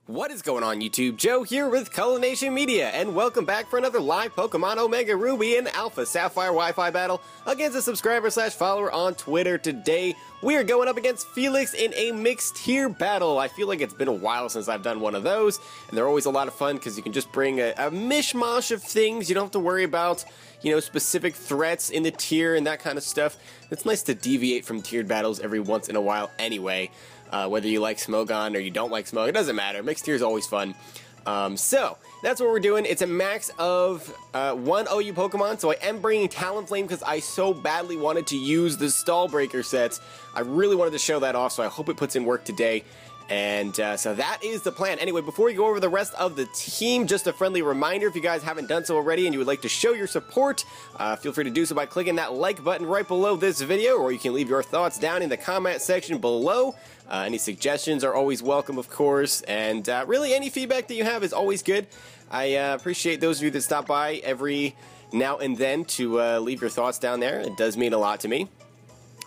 What is going on, YouTube? Joe here with Culination Media, and welcome back for another live Pokemon Omega Ruby and Alpha Sapphire Wi-Fi battle against a subscriber/follower on Twitter. Today, we are going up against Felix in a mixed tier battle. I feel like it's been a while since I've done one of those, and they're always a lot of fun because you can just bring a mishmash of things. You don't have to worry about, specific threats in the tier and that kind of stuff. It's nice to deviate from tiered battles every once in a while anyway. Whether you like Smogon or you don't like Smog, it doesn't matter. Mixed tier is always fun. So, that's what we're doing. It's a max of 1 OU Pokemon, so I am bringing Talonflame because I so badly wanted to use the Stallbreaker sets. I really wanted to show that off, so I hope it puts in work today. And so that is the plan. Anyway, before we go over the rest of the team, just a friendly reminder, if you guys haven't done so already and you would like to show your support, feel free to do so by clicking that like button right below this video, or you can leave your thoughts down in the comment section below. Any suggestions are always welcome, of course, and really any feedback that you have is always good. I appreciate those of you that stop by every now and then to leave your thoughts down there. It does mean a lot to me.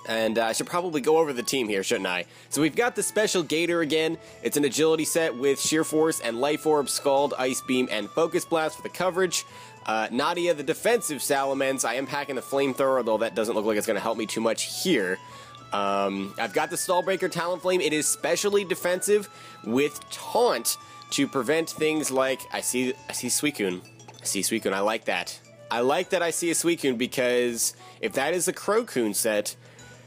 And I should probably go over the team here, shouldn't I? So we've got the Special Gator again. It's an agility set with Sheer Force and Life Orb, Scald, Ice Beam, and Focus Blast for the coverage. Nadia, the defensive Salamence. I am packing the Flamethrower, although that doesn't look like it's going to help me too much here. I've got the Stallbreaker Talonflame. It is specially defensive with Taunt to prevent things like... I see Suicune. I see Suicune. I like that. I like that I see a Suicune because if that is a Crocoon set...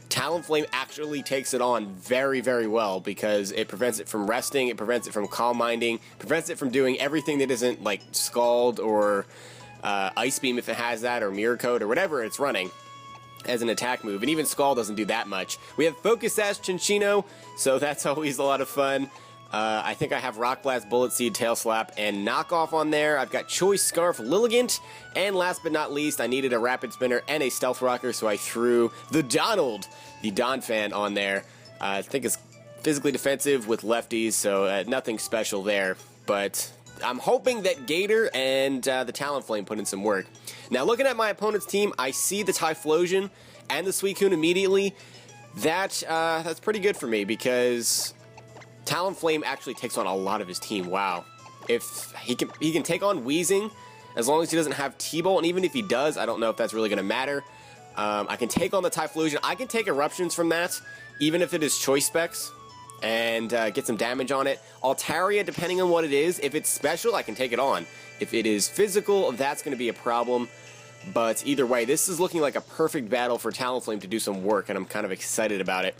Talonflame actually takes it on very, very well because it prevents it from resting, it prevents it from Calm Minding, prevents it from doing everything that isn't like Scald or Ice Beam if it has that, or Mirror Coat or whatever it's running as an attack move. And even Scald doesn't do that much. We have Focus Sash Chinchino, so that's always a lot of fun. I think I have Rock Blast, Bullet Seed, Tail Slap, and Knockoff on there. I've got Choice Scarf, Lilligant, and last but not least, I needed a Rapid Spinner and a Stealth Rocker, so I threw the Donald, the Donphan, on there. I think it's physically defensive with lefties, so nothing special there. But I'm hoping that Gator and the Talonflame put in some work. Now, looking at my opponent's team, I see the Typhlosion and the Suicune immediately. That's pretty good for me because... Talonflame actually takes on a lot of his team. Wow. If he can take on Weezing, as long as he doesn't have T-Bolt, and even if he does, I don't know if that's really going to matter. I can take on the Typhlosion. I can take Eruptions from that, even if it is Choice Specs, and get some damage on it. Altaria, depending on what it is, if it's special, I can take it on. If it is physical, that's going to be a problem. But either way, this is looking like a perfect battle for Talonflame to do some work, and I'm kind of excited about it.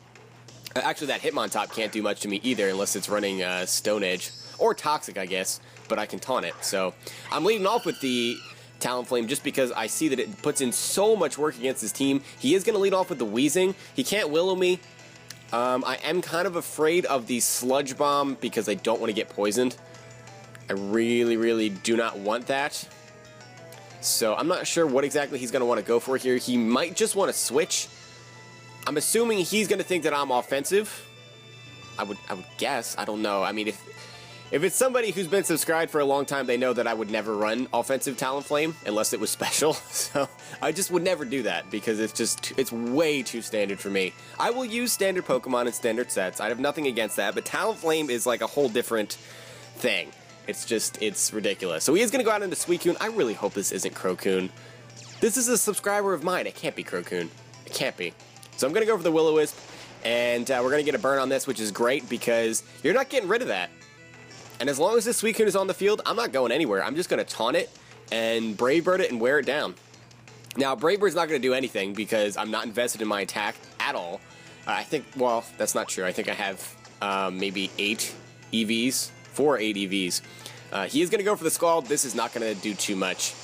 Actually, that Hitmontop can't do much to me either unless it's running Stone Edge. Or Toxic, I guess, but I can taunt it. So, I'm leading off with the Talonflame just because I see that it puts in so much work against his team. He is going to lead off with the Weezing. He can't Willow me. I am kind of afraid of the Sludge Bomb because I don't want to get poisoned. I really, really do not want that. So, I'm not sure what exactly he's going to want to go for here. He might just want to switch. I'm assuming he's going to think that I'm offensive. I would guess. I don't know. I mean, if it's somebody who's been subscribed for a long time, they know that I would never run offensive Talonflame unless it was special. So I just would never do that because it's way too standard for me. I will use standard Pokemon and standard sets. I have nothing against that, but Talonflame is like a whole different thing. It's ridiculous. So he is going to go out into Suicune. I really hope this isn't Crocoon. This is a subscriber of mine. It can't be Crocoon. It can't be. So I'm going to go for the Will-O-Wisp, and we're going to get a burn on this, which is great because you're not getting rid of that. And as long as this Suicune is on the field, I'm not going anywhere. I'm just going to taunt it and Brave Bird it and wear it down. Now, Brave Bird's not going to do anything because I'm not invested in my attack at all. I think, well, that's not true. I think I have maybe 8 EVs, 4 or 8 EVs. He is going to go for the Scald. This is not going to do too much.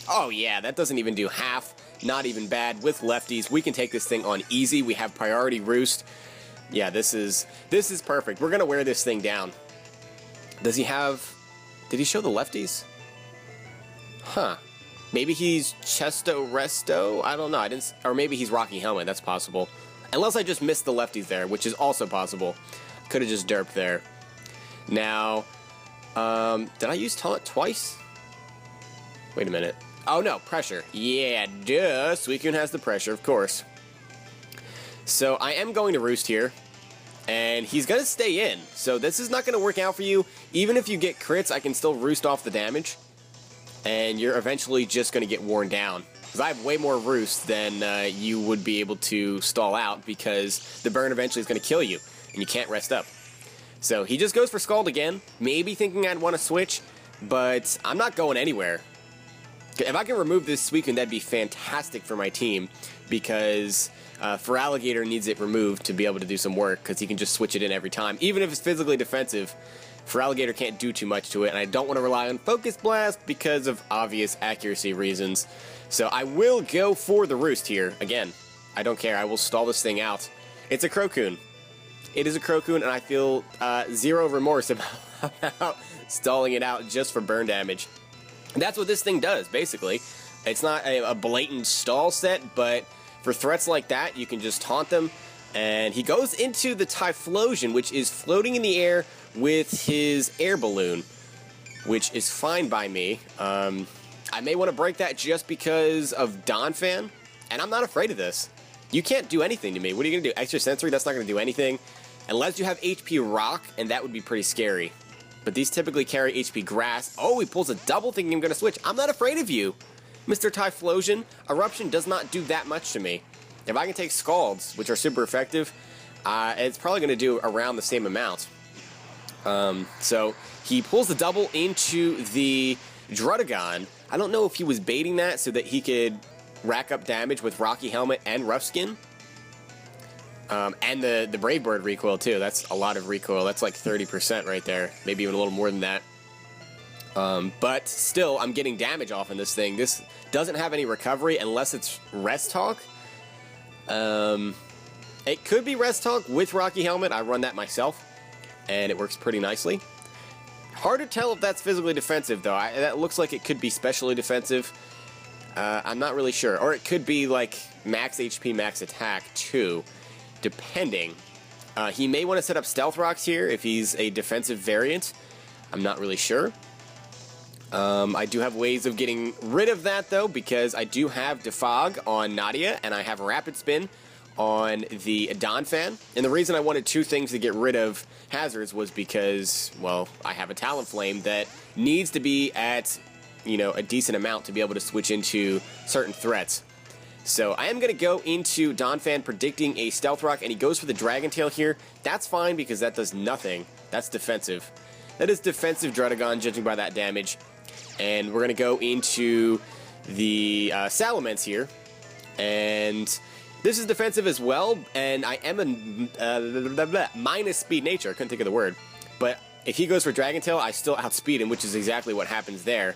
Oh, yeah, that doesn't even do half. Not even bad. With lefties, we can take this thing on easy. We have Priority Roost. Yeah, this is perfect. We're going to wear this thing down. Does he have... Did he show the lefties? Huh. Maybe he's Chesto Resto? I don't know. I didn't... Or maybe he's Rocky Helmet. That's possible. Unless I just missed the lefties there, which is also possible. Could have just derped there. Now, did I use Taunt twice? Wait a minute. Oh, no, pressure. Yeah, duh. Suicune has the pressure, of course. So I am going to Roost here. And he's going to stay in, so this is not going to work out for you. Even if you get crits, I can still roost off the damage, and you're eventually just going to get worn down. Because I have way more roost than you would be able to stall out, because the burn eventually is going to kill you, and you can't rest up. So he just goes for Scald again, maybe thinking I'd want to switch, but I'm not going anywhere. If I can remove this Suicune, that'd be fantastic for my team, because Feraligatr needs it removed to be able to do some work, because he can just switch it in every time. Even if it's physically defensive, Feraligatr can't do too much to it, and I don't want to rely on Focus Blast because of obvious accuracy reasons. So I will go for the Roost here. Again, I don't care. I will stall this thing out. It's a Crocoon. It is a Crocoon, and I feel zero remorse about stalling it out just for burn damage. And that's what this thing does, basically. It's not a blatant stall set, but for threats like that, you can just taunt them. And he goes into the Typhlosion, which is floating in the air with his air balloon, which is fine by me. I may want to break that just because of Donphan, and I'm not afraid of this. You can't do anything to me. What are you going to do? Extra Sensory? That's not going to do anything. Unless you have HP Rock, and that would be pretty scary. But these typically carry HP Grass. Oh, he pulls a double thinking I'm going to switch. I'm not afraid of you, Mr. Typhlosion. Eruption does not do that much to me. If I can take Scalds, which are super effective, it's probably going to do around the same amount. So he pulls the double into the Druddigon. I don't know if he was baiting that so that he could rack up damage with Rocky Helmet and Rough Skin. And the Brave Bird recoil too. That's a lot of recoil. That's like 30% right there. Maybe even a little more than that. But still, I'm getting damage off in this thing. This doesn't have any recovery unless it's Rest Talk. It could be Rest Talk with Rocky Helmet. I run that myself, and it works pretty nicely. Hard to tell if that's physically defensive, though. That looks like it could be specially defensive. I'm not really sure. Or it could be like max HP, max attack, too. Depending. He may want to set up Stealth Rocks here if he's a defensive variant. I'm not really sure. I do have ways of getting rid of that, though, because I do have Defog on Nadia, and I have Rapid Spin on the Donphan. And the reason I wanted two things to get rid of hazards was because, well, I have a Talonflame that needs to be at, you know, a decent amount to be able to switch into certain threats. So I am going to go into Donphan predicting a Stealth Rock, and he goes for the Dragon Tail here. That's fine because that does nothing. That's defensive. That is defensive Druddigon, judging by that damage. And we're going to go into the Salamence here. And this is defensive as well, and I am a minus speed nature. I couldn't think of the word. But if he goes for Dragon Tail, I still outspeed him, which is exactly what happens there.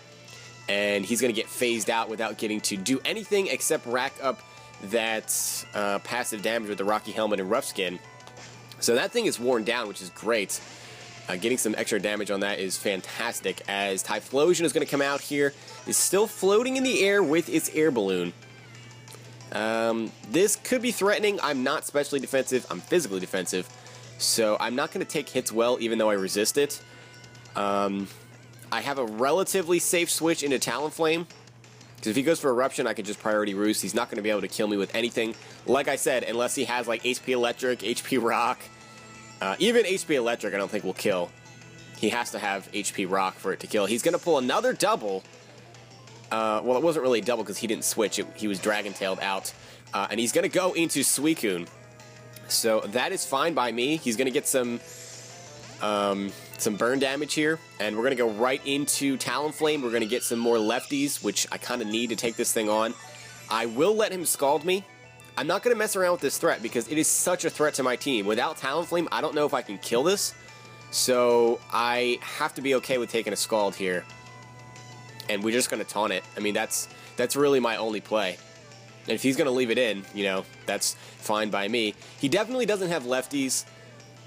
And he's going to get phased out without getting to do anything except rack up that passive damage with the Rocky Helmet and Rough Skin. So that thing is worn down, which is great. Getting some extra damage on that is fantastic, as Typhlosion is going to come out here. It's still floating in the air with its air balloon. This could be threatening. I'm not specially defensive. I'm physically defensive. So I'm not going to take hits well, even though I resist it. I have a relatively safe switch into Talonflame, because if he goes for Eruption, I can just priority Roost. He's not going to be able to kill me with anything. Like I said, unless he has like HP Electric, HP Rock. Even HP Electric I don't think will kill. He has to have HP Rock for it to kill. He's going to pull another double. Well, it wasn't really a double because he didn't switch. He was Dragon-tailed out. And he's going to go into Suicune. So that is fine by me. He's going to get some burn damage here. And we're going to go right into Talonflame. We're going to get some more lefties, which I kind of need to take this thing on. I will let him Scald me. I'm not going to mess around with this threat because it is such a threat to my team. Without Talonflame, I don't know if I can kill this. So I have to be okay with taking a Scald here. And we're just going to taunt it. I mean, that's really my only play. And if he's going to leave it in, you know, that's fine by me. He definitely doesn't have lefties.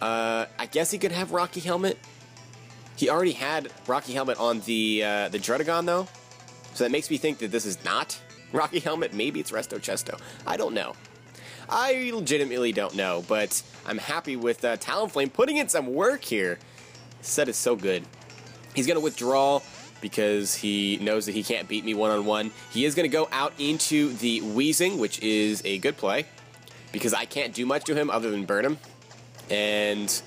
I guess he could have Rocky Helmet. He already had Rocky Helmet on the Druddigon, though. So that makes me think that this is not Rocky Helmet. Maybe it's Resto Chesto. I don't know. I legitimately don't know, but I'm happy with Talonflame putting in some work here. This set is so good. He's going to withdraw because he knows that he can't beat me one-on-one. He is going to go out into the Weezing, which is a good play, because I can't do much to him other than burn him. And,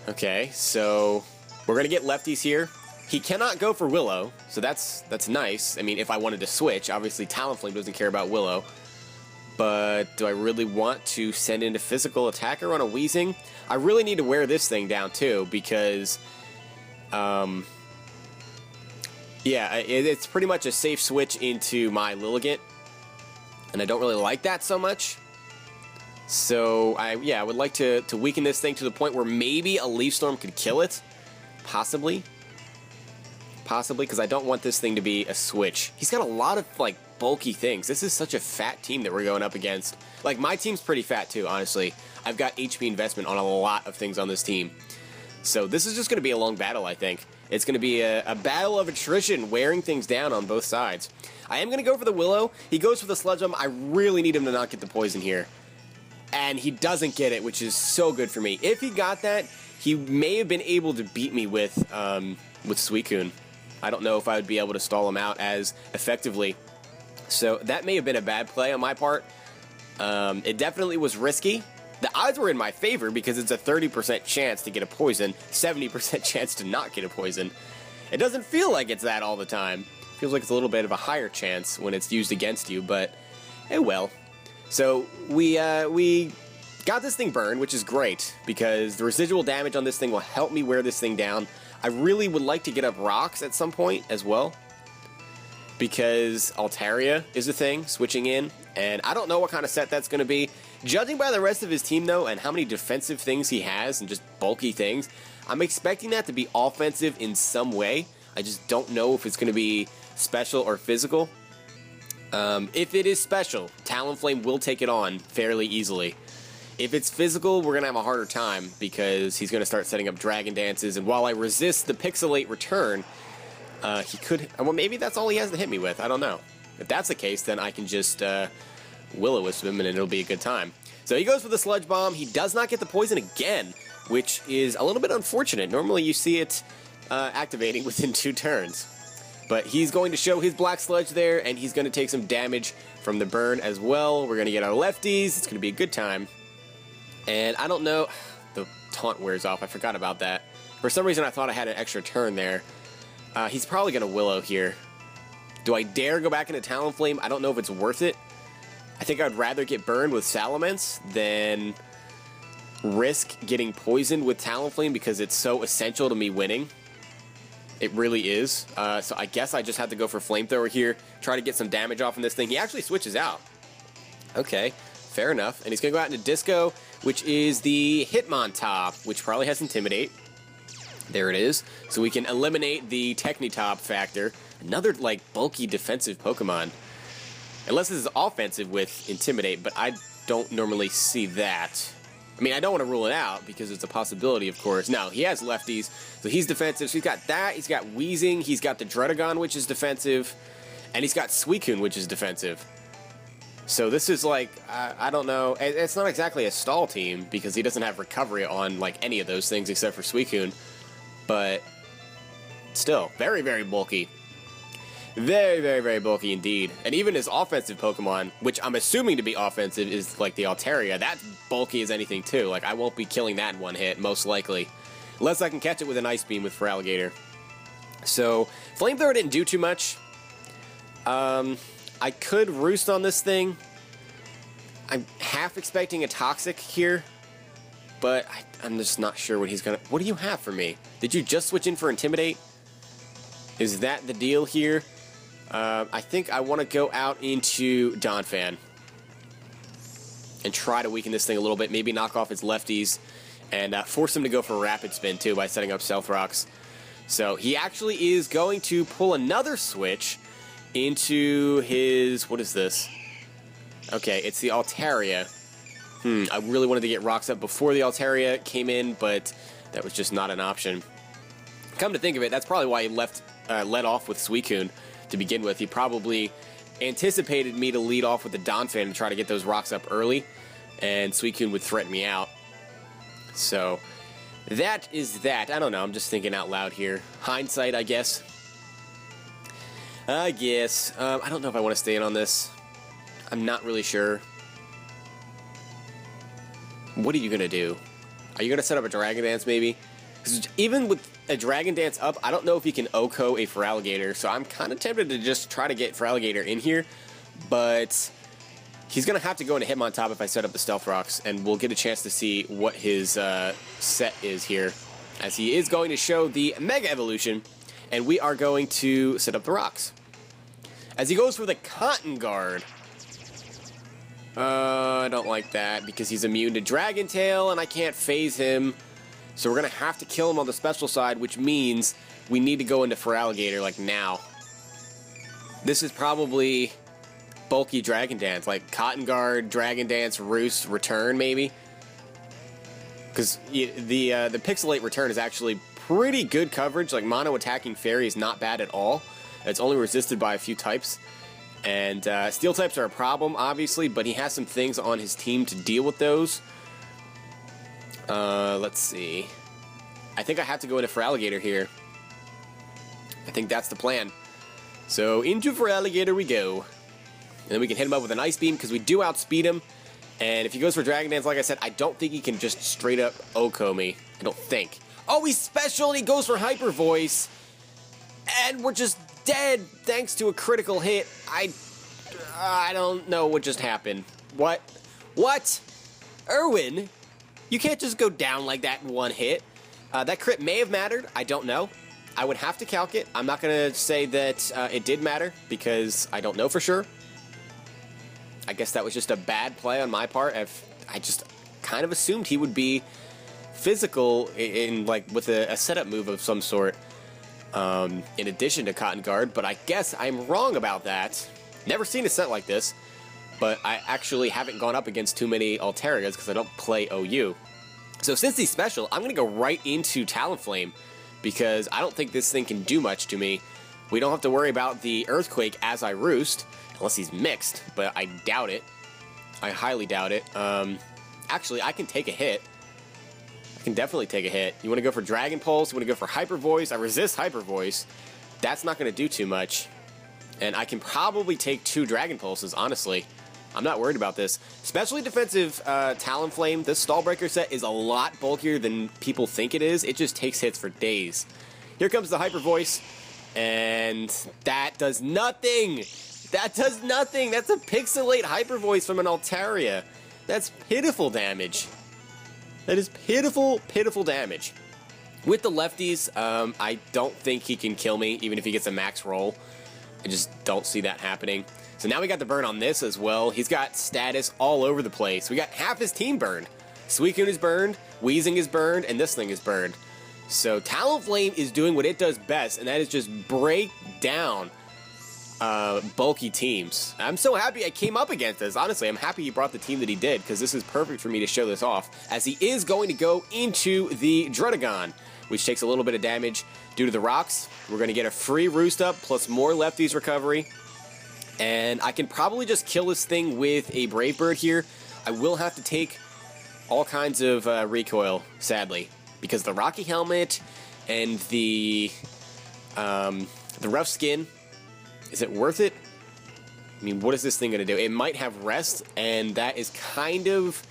okay, so we're going to get lefties here. He cannot go for Willow, so that's nice. I mean, if I wanted to switch, obviously Talonflame doesn't care about Willow. But do I really want to send in a physical attacker on a Weezing? I really need to wear this thing down too, because, yeah, it's pretty much a safe switch into my Lilligant, and I don't really like that so much. So, I would like to weaken this thing to the point where maybe a Leaf Storm could kill it. Possibly. Possibly, because I don't want this thing to be a switch. He's got a lot of, like, bulky things. This is such a fat team that we're going up against. Like, my team's pretty fat, too, honestly. I've got HP investment on a lot of things on this team. So this is just going to be a long battle, I think. It's going to be a battle of attrition, wearing things down on both sides. I am going to go for the Willow. He goes for the Sludge Bomb. I really need him to not get the poison here. And he doesn't get it, which is so good for me. If he got that, he may have been able to beat me with Suicune. I don't know if I would be able to stall him out as effectively. So that may have been a bad play on my part. It definitely was risky. The odds were in my favor because it's a 30% chance to get a poison, 70% chance to not get a poison. It doesn't feel like it's that all the time. It feels like it's a little bit of a higher chance when it's used against you, but well. So we got this thing burned, which is great because the residual damage on this thing will help me wear this thing down. I really would like to get up rocks at some point as well, because Altaria is a thing switching in, and I don't know what kind of set that's going to be. Judging by the rest of his team, though, and how many defensive things he has and just bulky things, I'm expecting that to be offensive in some way. I just don't know if it's going to be special or physical. If it is special, Talonflame will take it on fairly easily. If it's physical, we're going to have a harder time because he's going to start setting up Dragon Dances, and while I resist the Pixelate return, he could... Well, maybe that's all he has to hit me with. I don't know. If that's the case, then I can just Will-O-Wisp him, and it'll be a good time. So he goes for the Sludge Bomb. He does not get the poison again, which is a little bit unfortunate. Normally you see it activating within 2 turns. But he's going to show his Black Sludge there, and he's going to take some damage from the burn as well. We're going to get our lefties. It's going to be a good time. And I don't know... The taunt wears off. I forgot about that. For some reason, I thought I had an extra turn there. He's probably going to Willow here. Do I dare go back into Talonflame? I don't know if it's worth it. I think I'd rather get burned with Salamence than risk getting poisoned with Talonflame because it's so essential to me winning. It really is. So I guess I just have to go for Flamethrower here, try to get some damage off on this thing. He actually switches out. Okay, fair enough. And he's going to go out into Disco, which is the Hitmontop, which probably has Intimidate. There it is. So we can eliminate the Technitop factor. Another, like, bulky defensive Pokemon. Unless this is offensive with Intimidate, but I don't normally see that. I mean, I don't want to rule it out because it's a possibility, of course. No, he has lefties, so he's defensive. So he's got that, he's got Weezing, he's got the Dredagon, which is defensive, and he's got Suicune, which is defensive. So this is like, I don't know, it's not exactly a stall team because he doesn't have recovery on, like, any of those things except for Suicune. But still, very, very bulky. Very, very, very bulky indeed. And even his offensive Pokemon, which I'm assuming to be offensive, is like the Altaria. That's bulky as anything too. Like, I won't be killing that in one hit, most likely. Unless I can catch it with an Ice Beam with Feraligatr. So, Flamethrower didn't do too much. I could Roost on this thing. I'm half expecting a Toxic here. But I'm just not sure what he's gonna... What do you have for me? Did you just switch in for Intimidate? Is that the deal here? I think I want to go out into Donphan and try to weaken this thing a little bit. Maybe knock off its lefties and force him to go for Rapid Spin, too, by setting up Stealth Rocks. So he actually is going to pull another switch into his... What is this? Okay, it's the Altaria. I really wanted to get rocks up before the Altaria came in, but that was just not an option. Come to think of it, that's probably why he led off with Suicune to begin with. He probably anticipated me to lead off with the Donphan and try to get those rocks up early, and Suicune would threaten me out. So, that is that. I don't know, I'm just thinking out loud here. Hindsight, I guess. I don't know if I want to stay in on this. I'm not really sure. What are you going to do? Are you going to set up a Dragon Dance, maybe? Because even with a Dragon Dance up, I don't know if he can OHKO a Feraligatr, so I'm kind of tempted to just try to get Feraligatr in here, but he's going to have to go into Hitmontop if I set up the Stealth Rocks, and we'll get a chance to see what his set is here, as he is going to show the Mega Evolution, and we are going to set up the rocks. As he goes for the Cotton Guard. I don't like that because he's immune to Dragon Tail and I can't phase him. So we're going to have to kill him on the special side, which means we need to go into Feraligatr like now. This is probably bulky Dragon Dance, like Cotton Guard, Dragon Dance, Roost, Return maybe. Because the Pixelate Return is actually pretty good coverage. Like mono attacking Fairy is not bad at all. It's only resisted by a few types. And Steel types are a problem, obviously, but he has some things on his team to deal with those. Let's see. I think I have to go into Feraligatr here. I think that's the plan. So into Feraligatr we go. And then we can hit him up with an Ice Beam because we do outspeed him. And if he goes for Dragon Dance, like I said, I don't think he can just straight up OHKO me. I don't think. Oh, he's special and he goes for Hyper Voice. And we're just dead thanks to a critical hit. I don't know what just happened. What? Erwin? You can't just go down like that in one hit. That crit may have mattered. I don't know. I would have to calc it. I'm not going to say that it did matter because I don't know for sure. I guess that was just a bad play on my part. I just kind of assumed he would be physical in like with a setup move of some sort. In addition to Cotton Guard, but I guess I'm wrong about that. Never seen a set like this, but I actually haven't gone up against too many Altarias because I don't play OU. So since he's special, I'm going to go right into Talonflame because I don't think this thing can do much to me. We don't have to worry about the Earthquake as I Roost, unless he's mixed, but I doubt it. I highly doubt it. Actually, I can take a hit. I can definitely take a hit. You want to go for Dragon Pulse? You want to go for Hyper Voice? I resist Hyper Voice. That's not going to do too much. And I can probably take 2 Dragon Pulses, honestly. I'm not worried about this. Specially defensive Talonflame, this Stallbreaker set is a lot bulkier than people think it is. It just takes hits for days. Here comes the Hyper Voice, and that does nothing. That does nothing. That's a Pixelate Hyper Voice from an Altaria. That's pitiful damage. That is pitiful, pitiful damage. With the lefties, I don't think he can kill me, even if he gets a max roll. I just don't see that happening. So now we got the burn on this as well. He's got status all over the place. We got half his team burned. Suicune is burned, Weezing is burned, and this thing is burned. So Talonflame is doing what it does best, and that is just break down bulky teams. I'm so happy I came up against this. Honestly, I'm happy he brought the team that he did, because this is perfect for me to show this off, as he is going to go into the Druddigon, which takes a little bit of damage due to the rocks. We're going to get a free Roost up, plus more Lefties recovery, and I can probably just kill this thing with a Brave Bird here. I will have to take all kinds of recoil, sadly, because the Rocky Helmet and the Rough Skin, is it worth it? I mean, what is this thing going to do? It might have Rest, and that is kind of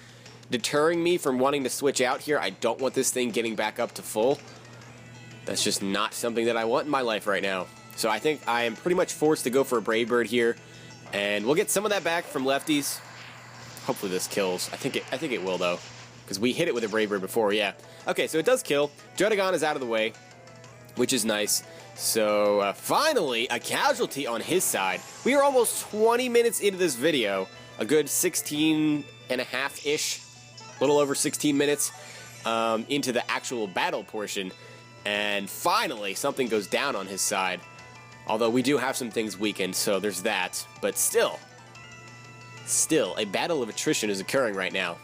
deterring me from wanting to switch out here. I don't want this thing getting back up to full. That's just not something that I want in my life right now. So I think I am pretty much forced to go for a Brave Bird here, and we'll get some of that back from lefties. Hopefully this kills. I think it will, though, because we hit it with a Brave Bird before, yeah. Okay, so it does kill. Druddigon is out of the way, which is nice. So finally, a casualty on his side. We are almost 20 minutes into this video, a good 16 and a half-ish, a little over 16 minutes into the actual battle portion, and finally something goes down on his side. Although we do have some things weakened, so there's that. But still, a battle of attrition is occurring right now.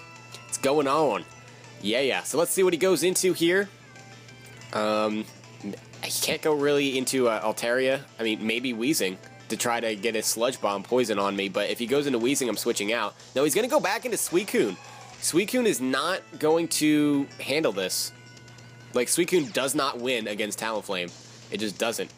It's going on. Yeah. So let's see what he goes into here. He can't go really into Altaria. I mean, maybe Weezing to try to get a Sludge Bomb poison on me. But if he goes into Weezing, I'm switching out. No, he's going to go back into Suicune. Suicune is not going to handle this. Like, Suicune does not win against Talonflame. It just doesn't.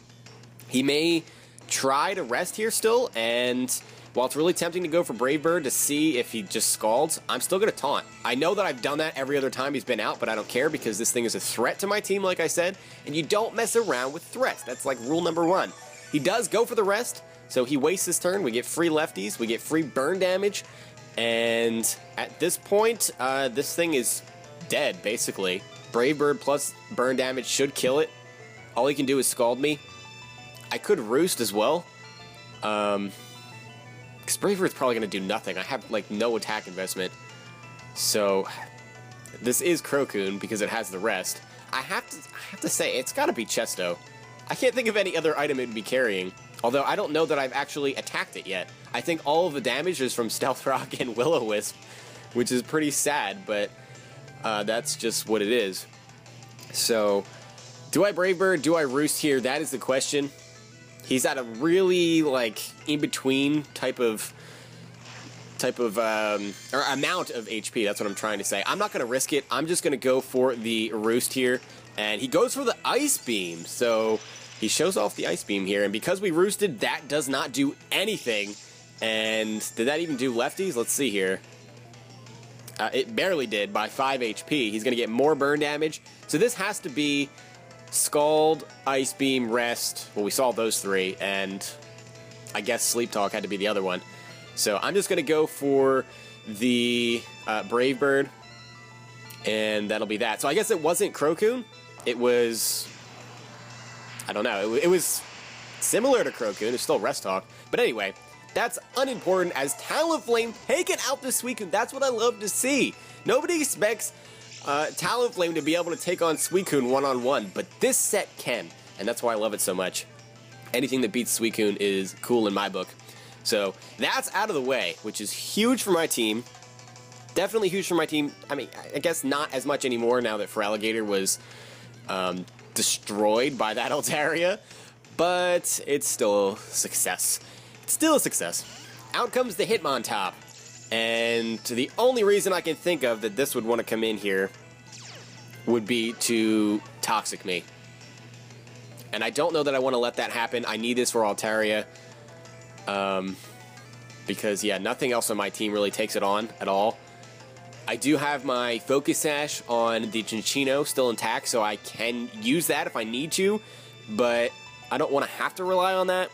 He may try to rest here still, and while it's really tempting to go for Brave Bird to see if he just scalds, I'm still going to taunt. I know that I've done that every other time he's been out, but I don't care because this thing is a threat to my team, like I said, and you don't mess around with threats. That's like rule number 1. He does go for the rest, so he wastes his turn. We get free lefties, we get free burn damage, and at this point, this thing is dead, basically. Brave Bird plus burn damage should kill it. All he can do is scald me. I could roost as well. Because Brave Bird's probably going to do nothing. I have, like, no attack investment. So, this is Crocoon because it has the rest. I have to say, it's got to be Chesto. I can't think of any other item it would be carrying. Although, I don't know that I've actually attacked it yet. I think all of the damage is from Stealth Rock and Will-O-Wisp, which is pretty sad, but that's just what it is. So, do I Brave Bird? Do I Roost here? That is the question. He's at a really, like, in-between type of or amount of HP. That's what I'm trying to say. I'm not going to risk it. I'm just going to go for the Roost here. And he goes for the Ice Beam. So he shows off the Ice Beam here. And because we roosted, that does not do anything. And did that even do lefties? Let's see here. It barely did by 5 HP. He's going to get more burn damage. So this has to be Scald, Ice Beam, Rest. Well, we saw those 3, and I guess Sleep Talk had to be the other one. So I'm just going to go for the Brave Bird, and that'll be that. So I guess it wasn't Crocoon. It was, I don't know, it was similar to Crocoon. It's still Rest Talk. But anyway, that's unimportant as Talonflame taking out the Suicune. That's what I love to see. Nobody expects Talonflame to be able to take on Suicune one-on-one, but this set can, and that's why I love it so much. Anything that beats Suicune is cool in my book. So that's out of the way, which is huge for my team. Definitely huge for my team. I mean, I guess not as much anymore now that Feraligatr was destroyed by that Altaria, but it's still a success. It's still a success. Out comes the Hitmontop. And the only reason I can think of that this would want to come in here would be to Toxic me. And I don't know that I want to let that happen. I need this for Altaria. Because, yeah, nothing else on my team really takes it on at all. I do have my Focus Sash on the Cinccino still intact, so I can use that if I need to. But I don't want to have to rely on that.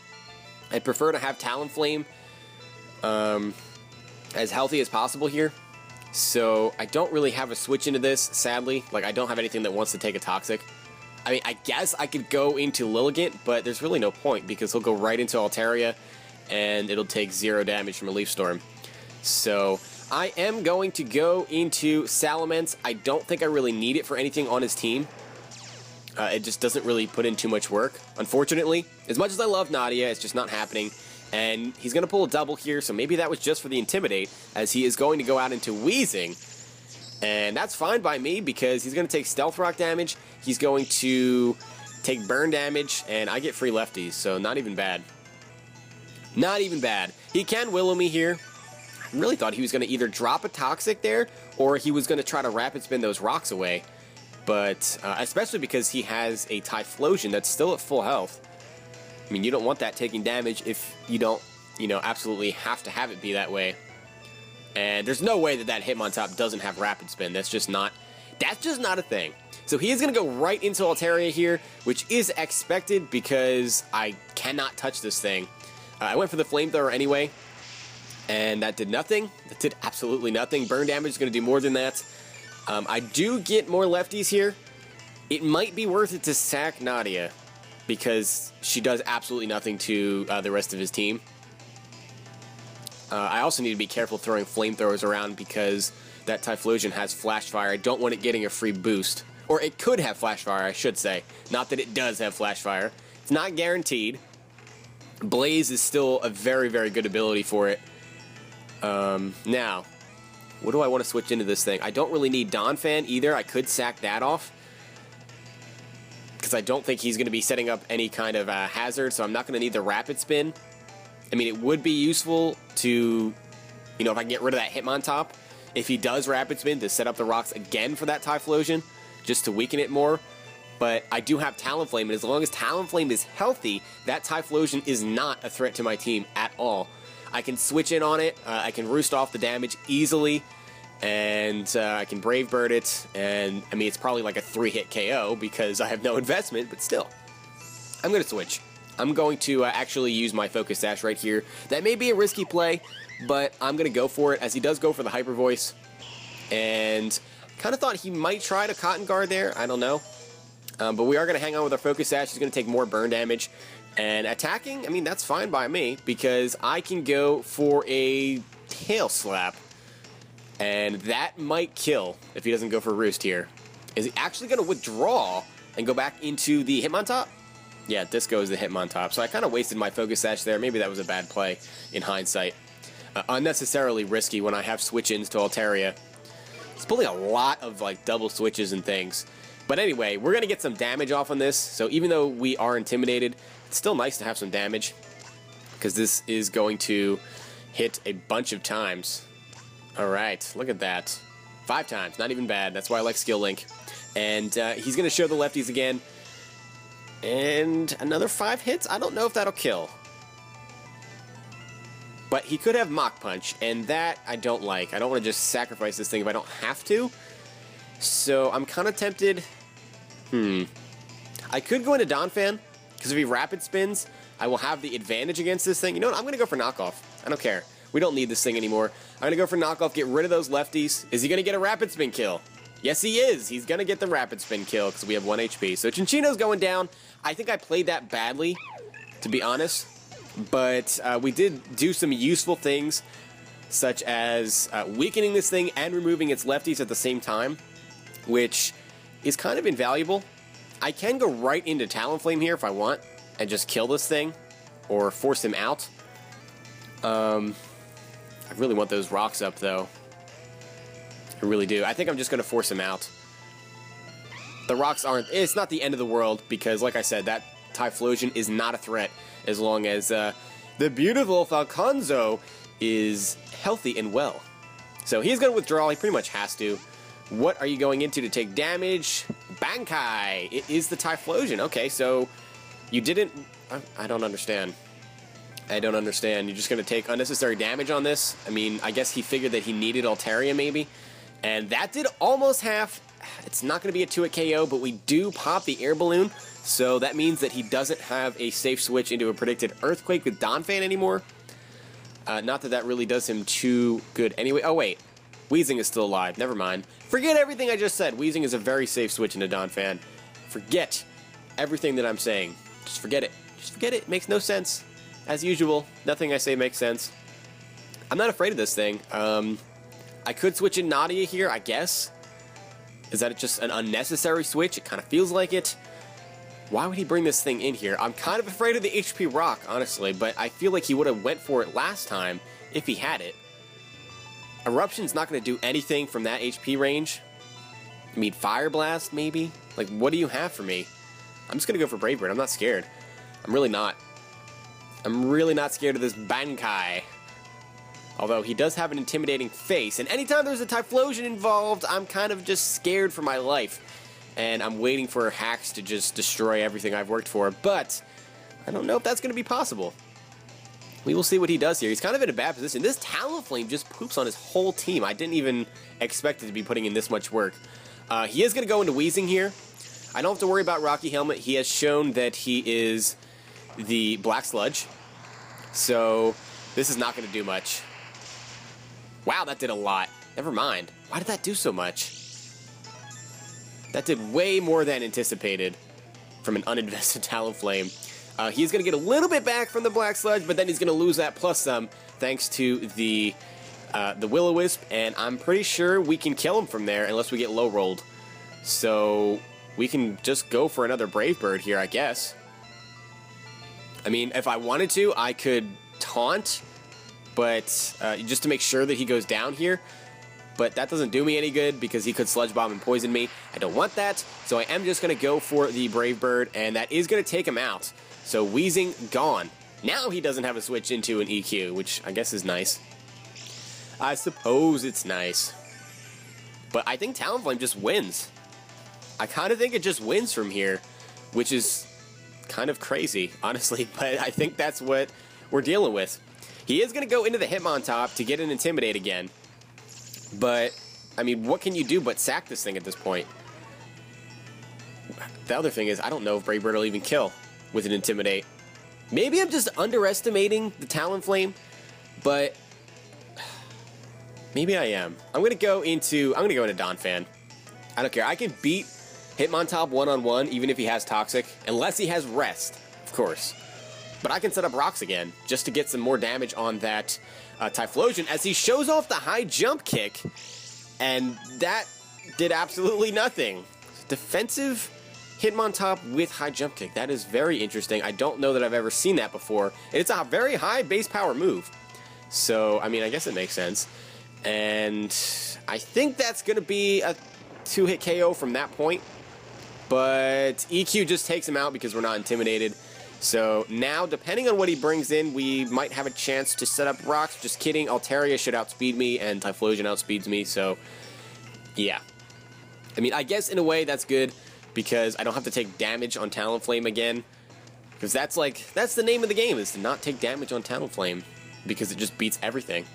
I'd prefer to have Talonflame as healthy as possible here. So I don't really have a switch into this, sadly. Like, I don't have anything that wants to take a Toxic. I mean, I guess I could go into Lilligant, but there's really no point because he'll go right into Altaria and it'll take 0 damage from a Leaf Storm. So I am going to go into Salamence. I don't think I really need it for anything on his team. It just doesn't really put in too much work, unfortunately. As much as I love Nadia, it's just not happening. And he's going to pull a double here, so maybe that was just for the Intimidate, as he is going to go out into Wheezing. And that's fine by me, because he's going to take Stealth Rock damage, he's going to take Burn damage, and I get free lefties, so not even bad. Not even bad. He can Willow me here. I really thought he was going to either drop a Toxic there, or he was going to try to Rapid Spin those rocks away. But, especially because he has a Typhlosion that's still at full health. I mean, you don't want that taking damage if you don't, absolutely have to have it be that way. And there's no way that that Hitmontop doesn't have Rapid Spin. That's just not a thing. So he is going to go right into Altaria here, which is expected because I cannot touch this thing. I went for the Flamethrower anyway, and that did nothing. That did absolutely nothing. Burn damage is going to do more than that. I do get more lefties here. It might be worth it to sack Nadia, because she does absolutely nothing to the rest of his team. I also need to be careful throwing flamethrowers around because that Typhlosion has Flash Fire. I don't want it getting a free boost. Or it could have Flash Fire, I should say. Not that it does have Flash Fire. It's not guaranteed. Blaze is still a very, very good ability for it. Now, what do I want to switch into this thing? I don't really need Donphan either. I could sack that off, because I don't think he's going to be setting up any kind of hazard, so I'm not going to need the Rapid Spin. I mean, it would be useful to, if I can get rid of that Hitmontop, if he does Rapid Spin, to set up the rocks again for that Typhlosion, just to weaken it more. But I do have Talonflame, and as long as Talonflame is healthy, that Typhlosion is not a threat to my team at all. I can switch in on it, I can roost off the damage easily, and I can Brave Bird it, and I mean, it's probably like a 3-hit KO because I have no investment, but still. I'm going to switch. I'm going to actually use my Focus Sash right here. That may be a risky play, but I'm going to go for it, as he does go for the Hyper Voice, and kind of thought he might try to Cotton Guard there, I don't know. But we are going to hang on with our Focus Sash. He's going to take more burn damage. And attacking, I mean, that's fine by me, because I can go for a Tail Slap. And that might kill if he doesn't go for Roost here. Is he actually going to withdraw and go back into the Hitmontop? Yeah, Disco is the Hitmontop. So I kind of wasted my Focus Sash there. Maybe that was a bad play in hindsight. Unnecessarily risky when I have switch-ins to Altaria. He's pulling a lot of like double switches and things. But anyway, we're going to get some damage off on this. So even though we are intimidated, it's still nice to have some damage, because this is going to hit a bunch of times. Alright, look at that. 5 times, not even bad. That's why I like Skill Link. And he's going to show the lefties again. And another 5 hits? I don't know if that'll kill. But he could have Mach Punch, and that I don't like. I don't want to just sacrifice this thing if I don't have to. So I'm kind of tempted. I could go into Donphan, because if he Rapid Spins, I will have the advantage against this thing. You know what? I'm going to go for Knockoff. I don't care. We don't need this thing anymore. I'm going to go for Knockoff, get rid of those lefties. Is he going to get a Rapid Spin kill? Yes, he is. He's going to get the Rapid Spin kill, because we have 1 HP. So Chinchino's going down. I think I played that badly, to be honest. But we did do some useful things, such as weakening this thing and removing its lefties at the same time, which is kind of invaluable. I can go right into Talonflame here if I want, and just kill this thing, or force him out. I really want those rocks up, though. I really do. I think I'm just going to force him out. The rocks aren't... It's not the end of the world, because, like I said, that Typhlosion is not a threat, as long as the beautiful Falconzo is healthy and well. So he's going to withdraw. He pretty much has to. What are you going into to take damage? Bankai! It is the Typhlosion. Okay, so you didn't... I don't understand. I don't understand. You're just going to take unnecessary damage on this? I mean, I guess he figured that he needed Altaria, maybe? And that did almost half. It's not going to be a 2-hit KO, but we do pop the Air Balloon, so that means that he doesn't have a safe switch into a predicted Earthquake with Donphan anymore. Not that that really does him too good anyway. Oh, wait. Weezing is still alive. Never mind. Forget everything I just said. Weezing is a very safe switch into Donphan. Forget everything that I'm saying. Just forget it. Just forget it. It makes no sense. As usual, nothing I say makes sense. I'm not afraid of this thing. I could switch in Nadia here, I guess. Is that just an unnecessary switch? It kind of feels like it. Why would he bring this thing in here? I'm kind of afraid of the HP Rock, honestly, but I feel like he would have went for it last time if he had it. Eruption's not going to do anything from that HP range. I mean, Fire Blast, maybe? Like, what do you have for me? I'm just going to go for Brave Bird. I'm not scared. I'm really not. I'm really not scared of this Bankai. Although, he does have an intimidating face, and anytime there's a Typhlosion involved, I'm kind of just scared for my life. And I'm waiting for hacks to just destroy everything I've worked for, but I don't know if that's going to be possible. We will see what he does here. He's kind of in a bad position. This Talonflame just poops on his whole team. I didn't even expect it to be putting in this much work. He is going to go into Weezing here. I don't have to worry about Rocky Helmet. He has shown that he is the Black Sludge. So this is not going to do much. Wow, that did a lot. Never mind. Why did that do so much? That did way more than anticipated from an uninvested Talonflame. He's going to get a little bit back from the Black Sludge, but then he's going to lose that plus some thanks to the Will-O-Wisp, and I'm pretty sure we can kill him from there unless we get low-rolled. So we can just go for another Brave Bird here, I guess. I mean, if I wanted to, I could taunt, but just to make sure that he goes down here. But that doesn't do me any good because he could Sludge Bomb and poison me. I don't want that, so I am just going to go for the Brave Bird, and that is going to take him out. So Weezing gone. Now he doesn't have a switch into an EQ, which I guess is nice. I suppose it's nice. But I think Talonflame just wins. I kind of think it just wins from here, which is kind of crazy, honestly, but I think that's what we're dealing with. He is going to go into the Hitmontop to get an Intimidate again. But, I mean, what can you do but sack this thing at this point? The other thing is, I don't know if Brave Bird will even kill with an Intimidate. Maybe I'm just underestimating the Talonflame, but maybe I am. I'm gonna go into Donphan. I don't care. I can beat Hitmontop one-on-one even if he has Toxic, unless he has Rest, of course. But I can set up Rocks again just to get some more damage on that Typhlosion as he shows off the high jump kick, and that did absolutely nothing. Defensive Hitmontop with high jump kick. That is very interesting. I don't know that I've ever seen that before. It's a very high base power move. So, I mean, I guess it makes sense. And I think that's going to be a 2-hit KO from that point. But EQ just takes him out because we're not intimidated. So now, depending on what he brings in, we might have a chance to set up Rocks. Just kidding. Altaria should outspeed me, and Typhlosion outspeeds me. So, yeah. I mean, I guess in a way that's good, because I don't have to take damage on Talonflame again. Because that's the name of the game, is to not take damage on Talonflame. Because it just beats everything.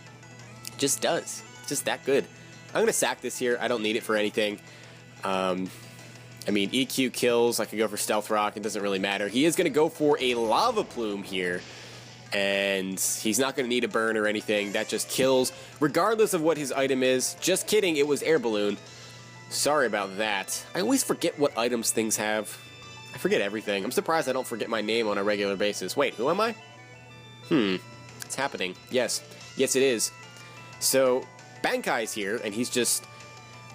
It just does. It's just that good. I'm going to sack this here. I don't need it for anything. I mean, EQ kills. I could go for Stealth Rock. It doesn't really matter. He is going to go for a Lava Plume here. And he's not going to need a burn or anything. That just kills, regardless of what his item is. Just kidding, it was Air Balloon. Sorry about that. I always forget what items things have. I forget everything. I'm surprised I don't forget my name on a regular basis. Wait, who am I? It's happening. Yes. Yes, it is. So, Bankai's here, and he's just,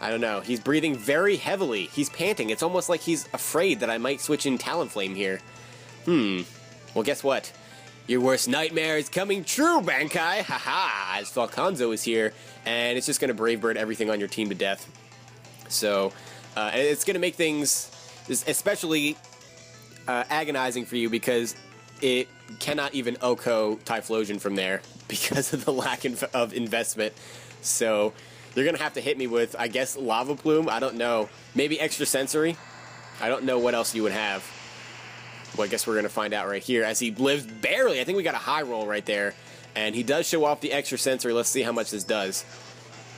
I don't know, he's breathing very heavily. He's panting. It's almost like he's afraid that I might switch in Talonflame here. Well, guess what? Your worst nightmare is coming true, Bankai! Haha! As Falconzo is here, and it's just going to Brave Bird everything on your team to death. So, and it's going to make things especially agonizing for you because it cannot even Oko Typhlosion from there because of the lack of investment. So, you're going to have to hit me with, I guess, Lava Plume. I don't know. Maybe Extra Sensory. I don't know what else you would have. Well, I guess we're going to find out right here as he lives barely. I think we got a high roll right there. And he does show off the Extra Sensory. Let's see how much this does.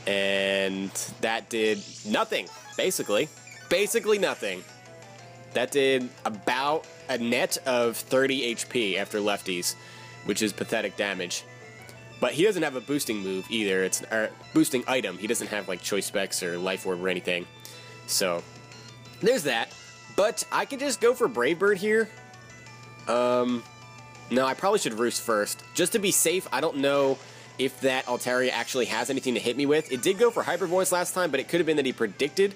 And that did nothing, basically. Basically nothing. That did about a net of 30 HP after lefties, which is pathetic damage. But he doesn't have a boosting move either. It's a boosting item. He doesn't have like Choice Specs or Life Orb or anything. So, there's that. But I could just go for Brave Bird here. No, I probably should Roost first. Just to be safe, I don't know if that Altaria actually has anything to hit me with. It did go for Hyper Voice last time, but it could have been that he predicted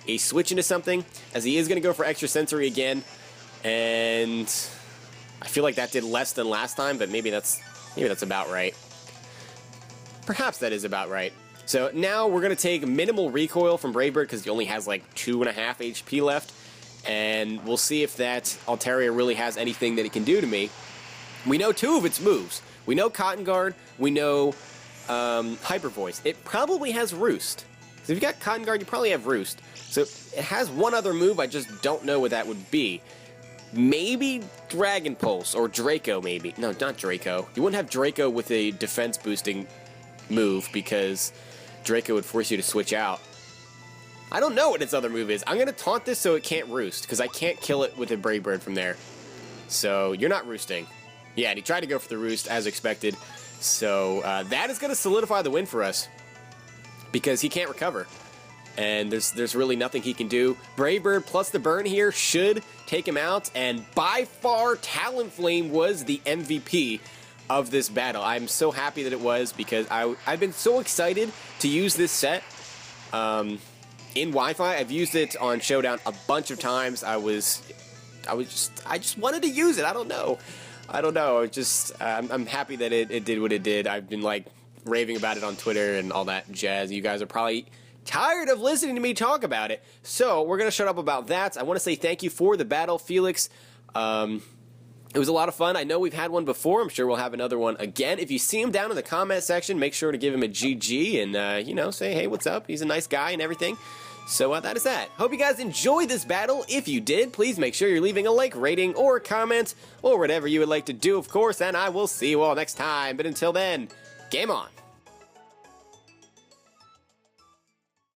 a switch into something, as he is going to go for Extra Sensory again. And I feel like that did less than last time, but maybe that's about right. Perhaps that is about right. So now we're going to take minimal recoil from Brave Bird because he only has like 2.5 HP left. And we'll see if that Altaria really has anything that it can do to me. We know 2 of its moves. We know Cotton Guard. We know Hyper Voice. It probably has Roost. So if you got Cotton Guard, you probably have Roost. So it has one other move. I just don't know what that would be. Maybe Dragon Pulse or Draco, maybe. No, not Draco. You wouldn't have Draco with a defense boosting move because Draco would force you to switch out. I don't know what its other move is. I'm going to taunt this so it can't roost because I can't kill it with a Brave Bird from there. So you're not roosting. Yeah, and he tried to go for the roost as expected. So that is going to solidify the win for us because he can't recover. And there's really nothing he can do. Brave Bird plus the burn here should take him out. And by far, Talonflame was the MVP of this battle. I'm so happy that it was because I've been so excited to use this set in Wi-Fi. I've used it on Showdown a bunch of times. I just wanted to use it. I don't know. I'm happy that it did what it did. I've been like raving about it on Twitter and all that jazz. You guys are probably tired of listening to me talk about it, so we're gonna shut up about that. I want to say thank you for the battle, Felix. It was a lot of fun. I know we've had one before. I'm sure we'll have another one again. If you see him down in the comment section, make sure to give him a GG and, say, hey, what's up? He's a nice guy and everything. So that is that. Hope you guys enjoyed this battle. If you did, please make sure you're leaving a like, rating, or a comment, or whatever you would like to do, of course, and I will see you all next time. But until then, game on.